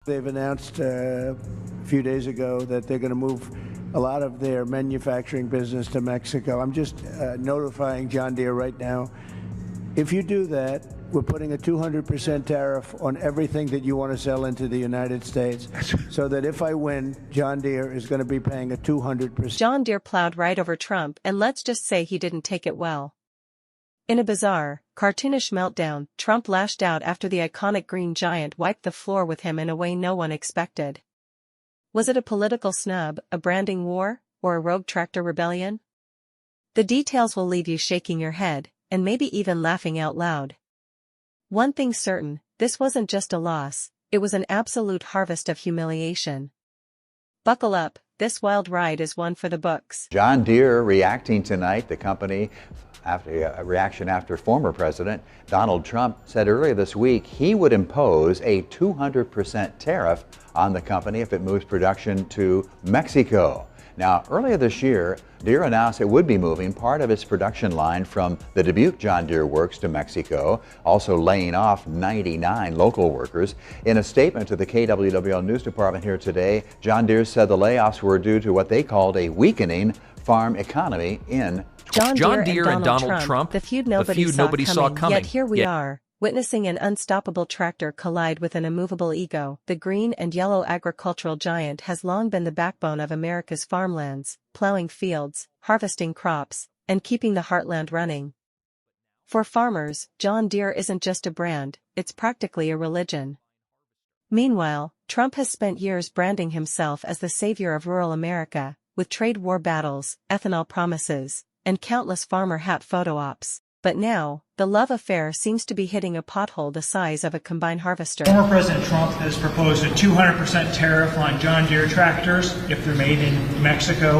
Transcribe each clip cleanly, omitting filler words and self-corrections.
They've announced a few days ago that they're going to move a lot of their manufacturing business to Mexico. I'm just notifying John Deere right now. If you do that, we're putting a 200% tariff on everything that you want to sell into the United States, so that if I win, John Deere is going to be paying a 200%. John Deere plowed right over Trump, and let's just say he didn't take it well. In a bizarre, cartoonish meltdown, Trump lashed out after the iconic green giant wiped the floor with him in a way no one expected. Was it a political snub, a branding war, or a rogue tractor rebellion? The details will leave you shaking your head, and maybe even laughing out loud. One thing's certain, this wasn't just a loss, it was an absolute harvest of humiliation. Buckle up, this wild ride is one for the books. John Deere reacting tonight, the company, after a reaction after former President Donald Trump said earlier this week he would impose a 200% tariff on the company if it moves production to Mexico. Now, earlier this year, Deere announced it would be moving part of its production line from the Dubuque John Deere works to Mexico, also laying off 99 local workers. In a statement to the KWWL News Department here today, John Deere said the layoffs were due to what they called a weakening farm economy in John Deere and Donald Trump, the feud nobody saw coming. Yet here we are, witnessing an unstoppable tractor collide with an immovable ego. The green and yellow agricultural giant has long been the backbone of America's farmlands, plowing fields, harvesting crops, and keeping the heartland running. For farmers, John Deere isn't just a brand, it's practically a religion. Meanwhile, Trump has spent years branding himself as the savior of rural America, with trade war battles, ethanol promises, and countless farmer hat photo ops. But now, the love affair seems to be hitting a pothole the size of a combine harvester. Former President Trump has proposed a 200% tariff on John Deere tractors if they're made in Mexico.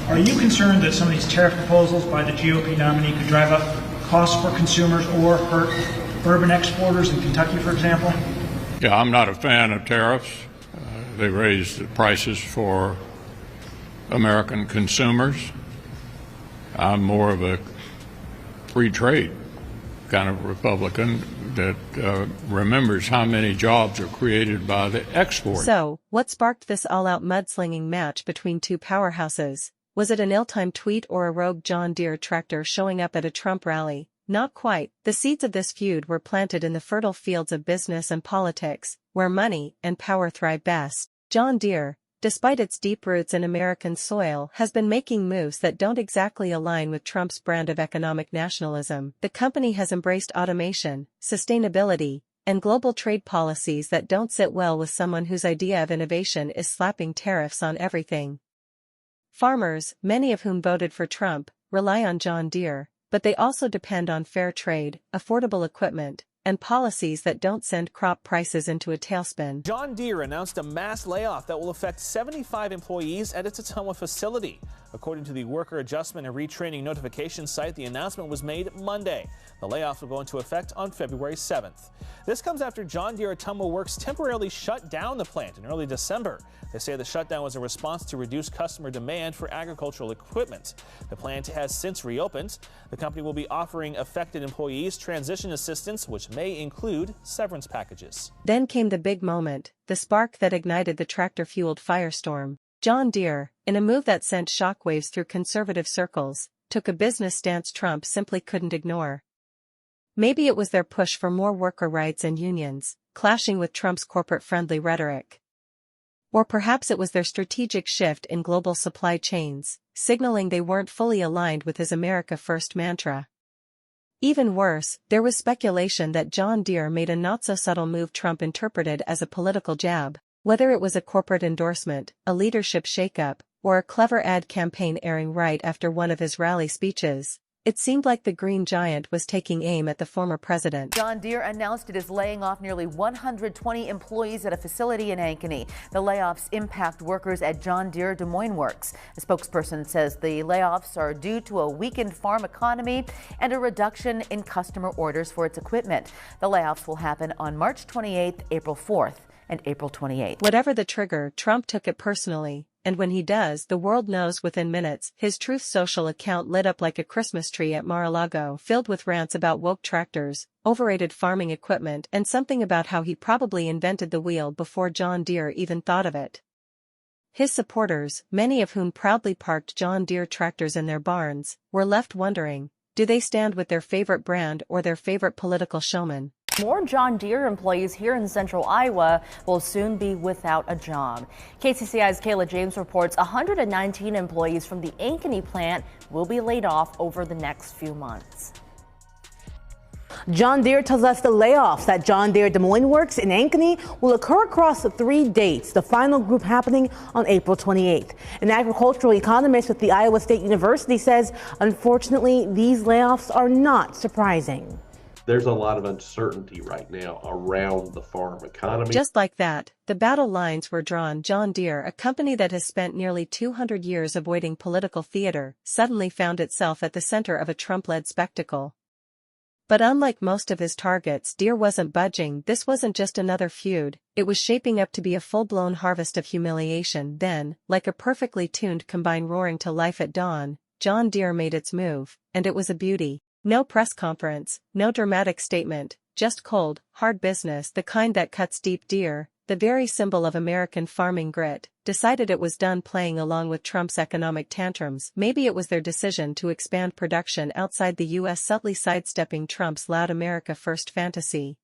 Are you concerned that some of these tariff proposals by the GOP nominee could drive up costs for consumers or hurt urban exporters in Kentucky, for example? Yeah, I'm not a fan of tariffs. They raise the prices for American consumers. I'm more of a free trade kind of Republican that remembers how many jobs are created by the export. So, what sparked this all-out mudslinging match between two powerhouses? Was it an ill-timed tweet or a rogue John Deere tractor showing up at a Trump rally? Not quite. The seeds of this feud were planted in the fertile fields of business and politics, where money and power thrive best. John Deere, despite its deep roots in American soil, has been making moves that don't exactly align with Trump's brand of economic nationalism. The company has embraced automation, sustainability, and global trade policies that don't sit well with someone whose idea of innovation is slapping tariffs on everything. Farmers, many of whom voted for Trump, rely on John Deere, but they also depend on fair trade, affordable equipment, and policies that don't send crop prices into a tailspin. John Deere announced a mass layoff that will affect 75 employees at its Ottumwa facility. According to the Worker Adjustment and Retraining Notification site, the announcement was made Monday. The layoffs will go into effect on February 7th. This comes after John Deere Ottumwa Works temporarily shut down the plant in early December. They say the shutdown was a response to reduced customer demand for agricultural equipment. The plant has since reopened. The company will be offering affected employees transition assistance, which may include severance packages. Then came the big moment, the spark that ignited the tractor-fueled firestorm. John Deere, in a move that sent shockwaves through conservative circles, took a business stance Trump simply couldn't ignore. Maybe it was their push for more worker rights and unions, clashing with Trump's corporate-friendly rhetoric. Or perhaps it was their strategic shift in global supply chains, signaling they weren't fully aligned with his America First mantra. Even worse, there was speculation that John Deere made a not-so-subtle move Trump interpreted as a political jab. Whether it was a corporate endorsement, a leadership shakeup, or a clever ad campaign airing right after one of his rally speeches, it seemed like the green giant was taking aim at the former president. John Deere announced it is laying off nearly 120 employees at a facility in Ankeny. The layoffs impact workers at John Deere Des Moines Works. A spokesperson says the layoffs are due to a weakened farm economy and a reduction in customer orders for its equipment. The layoffs will happen on March 28th, April 4th, and April 28th. Whatever the trigger, Trump took it personally. and when he does, the world knows within minutes. His Truth Social account lit up like a Christmas tree at Mar-a-Lago, filled with rants about woke tractors, overrated farming equipment, and something about how he probably invented the wheel before John Deere even thought of it. His supporters, many of whom proudly parked John Deere tractors in their barns, were left wondering, do they stand with their favorite brand or their favorite political showman? More John Deere employees here in central Iowa will soon be without a job. KCCI's Kayla James reports 119 employees from the Ankeny plant will be laid off over the next few months. John Deere tells us the layoffs at John Deere Des Moines Works in Ankeny will occur across 3 dates, the final group happening on April 28th. An agricultural economist with the Iowa State University says, unfortunately, these layoffs are not surprising. There's a lot of uncertainty right now around the farm economy. Just like that, the battle lines were drawn. John Deere, a company that has spent nearly 200 years avoiding political theater, suddenly found itself at the center of a Trump-led spectacle. But unlike most of his targets, Deere wasn't budging. This wasn't just another feud, it was shaping up to be a full-blown harvest of humiliation. Then, like a perfectly tuned combine roaring to life at dawn, John Deere made its move, and it was a beauty. No press conference, no dramatic statement, just cold, hard business, the kind that cuts deep. Deere, the very symbol of American farming grit, decided it was done playing along with Trump's economic tantrums. Maybe it was their decision to expand production outside the U.S., subtly sidestepping Trump's loud America First fantasy.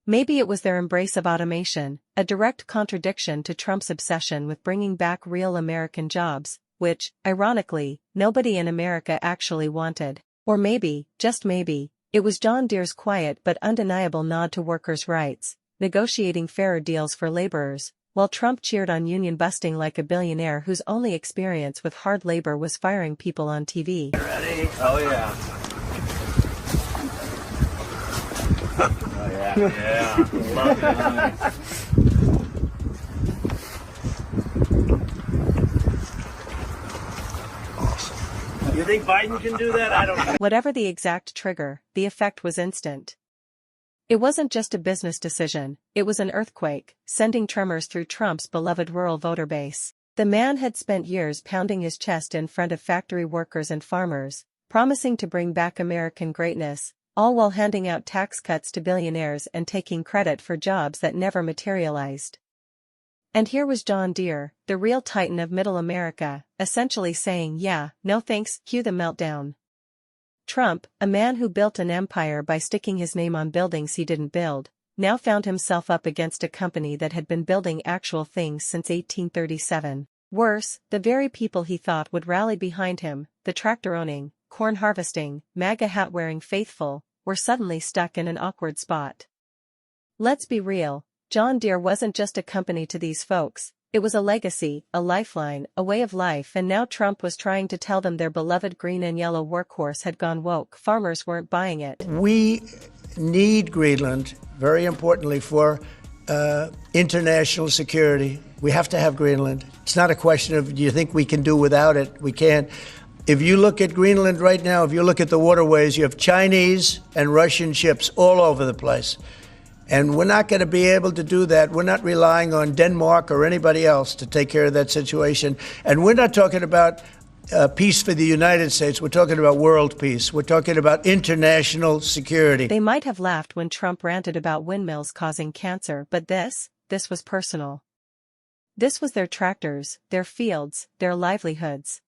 Maybe it was their embrace of automation, a direct contradiction to Trump's obsession with bringing back real American jobs, which, ironically, nobody in America actually wanted. Or maybe, just maybe, it was John Deere's quiet but undeniable nod to workers' rights, negotiating fairer deals for laborers, while Trump cheered on union busting like a billionaire whose only experience with hard labor was firing people on TV. Ready? Oh yeah. Oh yeah. Yeah. Love it. You think Biden can do that? I don't know. Whatever the exact trigger, the effect was instant. It wasn't just a business decision, it was an earthquake, sending tremors through Trump's beloved rural voter base. The man had spent years pounding his chest in front of factory workers and farmers, promising to bring back American greatness, all while handing out tax cuts to billionaires and taking credit for jobs that never materialized. And here was John Deere, the real titan of middle America, essentially saying, yeah, no thanks. Cue the meltdown. Trump, a man who built an empire by sticking his name on buildings he didn't build, now found himself up against a company that had been building actual things since 1837. Worse, the very people he thought would rally behind him, the tractor-owning, corn-harvesting, MAGA hat-wearing faithful, were suddenly stuck in an awkward spot. Let's be real. John Deere wasn't just a company to these folks, it was a legacy, a lifeline, a way of life, and now Trump was trying to tell them their beloved green and yellow workhorse had gone woke. Farmers weren't buying it. We need Greenland, very importantly, for international security. We have to have Greenland. It's not a question of, do you think we can do without it? We can't. If you look at Greenland right now, if you look at the waterways, you have Chinese and Russian ships all over the place. And we're not going to be able to do that. We're not relying on Denmark or anybody else to take care of that situation. And we're not talking about peace for the United States. We're talking about world peace. We're talking about international security. They might have laughed when Trump ranted about windmills causing cancer, but this was personal. This was their tractors, their fields, their livelihoods.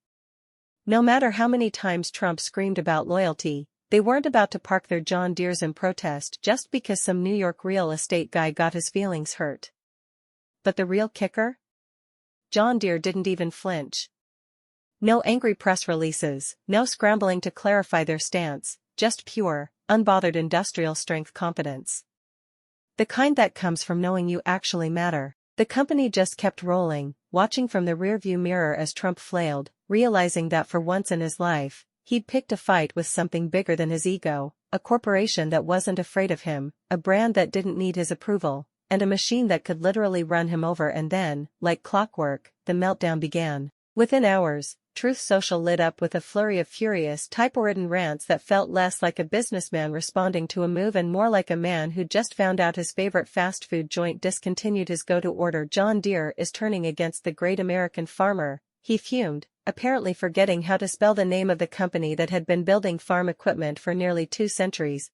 No matter how many times Trump screamed about loyalty, they weren't about to park their John Deeres in protest just because some New York real estate guy got his feelings hurt. But the real kicker? John Deere didn't even flinch. No angry press releases, no scrambling to clarify their stance, just pure, unbothered industrial strength confidence. The kind that comes from knowing you actually matter. The company just kept rolling, watching from the rearview mirror as Trump flailed, realizing that for once in his life, he'd picked a fight with something bigger than his ego, a corporation that wasn't afraid of him, a brand that didn't need his approval, and a machine that could literally run him over. And then, like clockwork, the meltdown began. Within hours, Truth Social lit up with a flurry of furious, type-ridden rants that felt less like a businessman responding to a move and more like a man who just found out his favorite fast food joint discontinued his go-to order. John Deere is turning against the great American farmer, he fumed, apparently forgetting how to spell the name of the company that had been building farm equipment for nearly 2 centuries.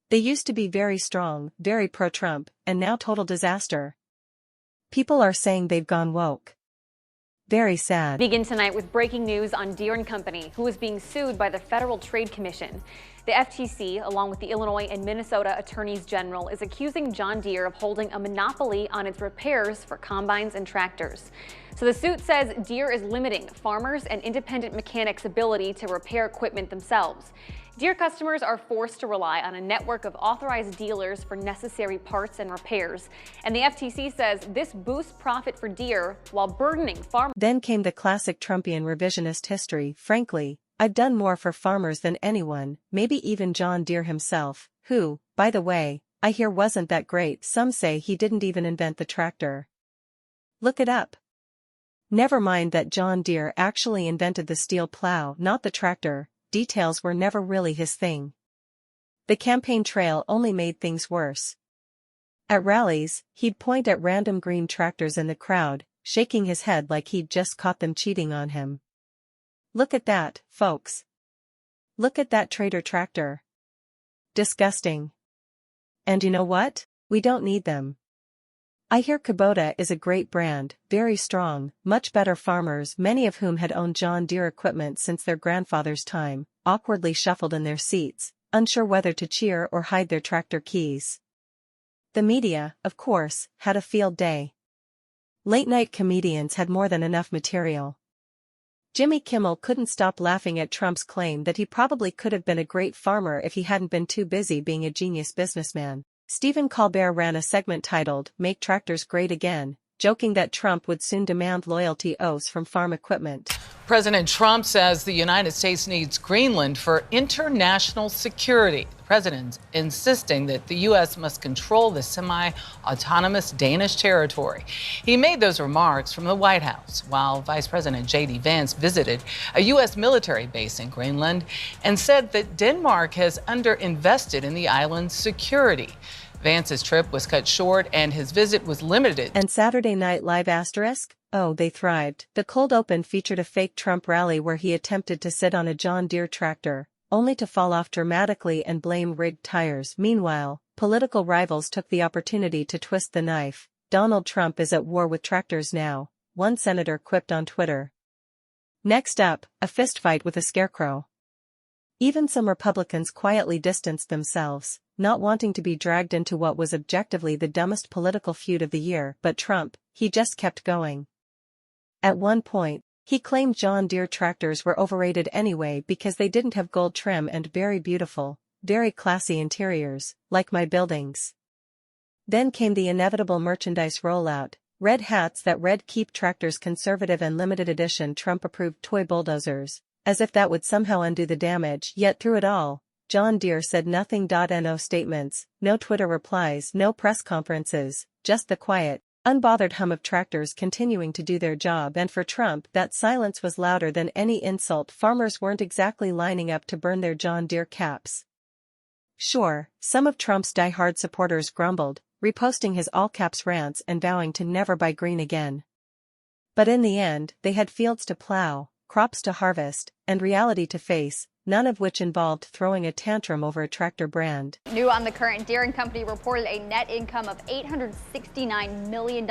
They used to be very strong, very pro-Trump, and now total disaster. People are saying they've gone woke. Very sad. Begin tonight with breaking news on Deere & Company, who is being sued by the Federal Trade Commission. The FTC, along with the Illinois and Minnesota Attorneys General, is accusing John Deere of holding a monopoly on its repairs for combines and tractors. So the suit says Deere is limiting farmers and independent mechanics' ability to repair equipment themselves. Deere customers are forced to rely on a network of authorized dealers for necessary parts and repairs. And the FTC says this boosts profit for Deere while burdening farmers. Then came the classic Trumpian revisionist history. Frankly, I've done more for farmers than anyone, maybe even John Deere himself, who, by the way, I hear wasn't that great. Some say he didn't even invent the tractor. Look it up. Never mind that John Deere actually invented the steel plow, not the tractor. Details were never really his thing. The campaign trail only made things worse. At rallies, he'd point at random green tractors in the crowd, shaking his head like he'd just caught them cheating on him. Look at that, folks. Look at that Trader tractor. Disgusting. And you know what? We don't need them. I hear Kubota is a great brand, very strong, much better. Farmers, many of whom had owned John Deere equipment since their grandfather's time, awkwardly shuffled in their seats, unsure whether to cheer or hide their tractor keys. The media, of course, had a field day. Late-night comedians had more than enough material. Jimmy Kimmel couldn't stop laughing at Trump's claim that he probably could have been a great farmer if he hadn't been too busy being a genius businessman. Stephen Colbert ran a segment titled, "Make Tractors Great Again," joking that Trump would soon demand loyalty oaths from farm equipment. President Trump says the United States needs Greenland for international security. The president insisting that the U.S. must control the semi-autonomous Danish territory. He made those remarks from the White House while Vice President J.D. Vance visited a U.S. military base in Greenland and said that Denmark has underinvested in the island's security. Vance's trip was cut short and his visit was limited. And Saturday Night Live asterisk? Oh, they thrived. The cold open featured a fake Trump rally where he attempted to sit on a John Deere tractor, only to fall off dramatically and blame rigged tires. Meanwhile, political rivals took the opportunity to twist the knife. Donald Trump is at war with tractors now, one senator quipped on Twitter. Next up, a fistfight with a scarecrow. Even some Republicans quietly distanced themselves, not wanting to be dragged into what was objectively the dumbest political feud of the year. But Trump, he just kept going. At one point, he claimed John Deere tractors were overrated anyway because they didn't have gold trim and very beautiful, very classy interiors, like my buildings. Then came the inevitable merchandise rollout, red hats that read "Keep Tractors Conservative" and limited edition Trump-approved toy bulldozers, as if that would somehow undo the damage. Yet through it all, John Deere said nothing. No statements, no Twitter replies, no press conferences, just the quiet, unbothered hum of tractors continuing to do their job. And for Trump, that silence was louder than any insult. Farmers weren't exactly lining up to burn their John Deere caps. Sure, some of Trump's die-hard supporters grumbled, reposting his all-caps rants and vowing to never buy green again. But in the end, they had fields to plow, crops to harvest, and reality to face, none of which involved throwing a tantrum over a tractor brand. New on the current, Deere & Company reported a net income of $869 million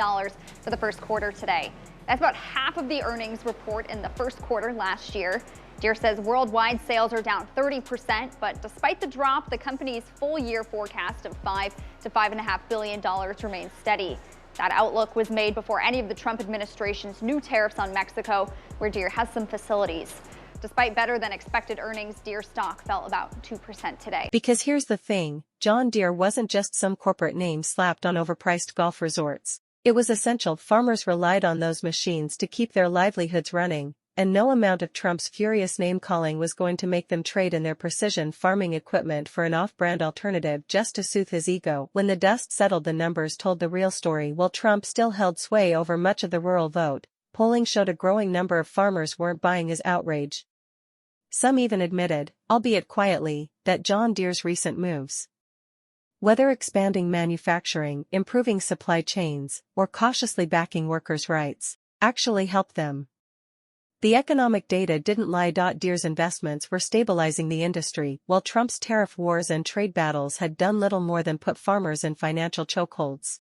for the first quarter today. That's about half of the earnings report in the first quarter last year. Deere says worldwide sales are down 30%, but despite the drop, the company's full-year forecast of $5 to $5.5 billion remains steady. That outlook was made before any of the Trump administration's new tariffs on Mexico, where Deere has some facilities. Despite better than expected earnings, Deere stock fell about 2% today. Because here's the thing, John Deere wasn't just some corporate name slapped on overpriced golf resorts. It was essential. Farmers relied on those machines to keep their livelihoods running, and no amount of Trump's furious name-calling was going to make them trade in their precision farming equipment for an off-brand alternative just to soothe his ego. When the dust settled, the numbers told the real story. While Trump still held sway over much of the rural vote, polling showed a growing number of farmers weren't buying his outrage. Some even admitted, albeit quietly, that John Deere's recent moves, whether expanding manufacturing, improving supply chains, or cautiously backing workers' rights, actually helped them. The economic data didn't lie. Deere's investments were stabilizing the industry, while Trump's tariff wars and trade battles had done little more than put farmers in financial chokeholds.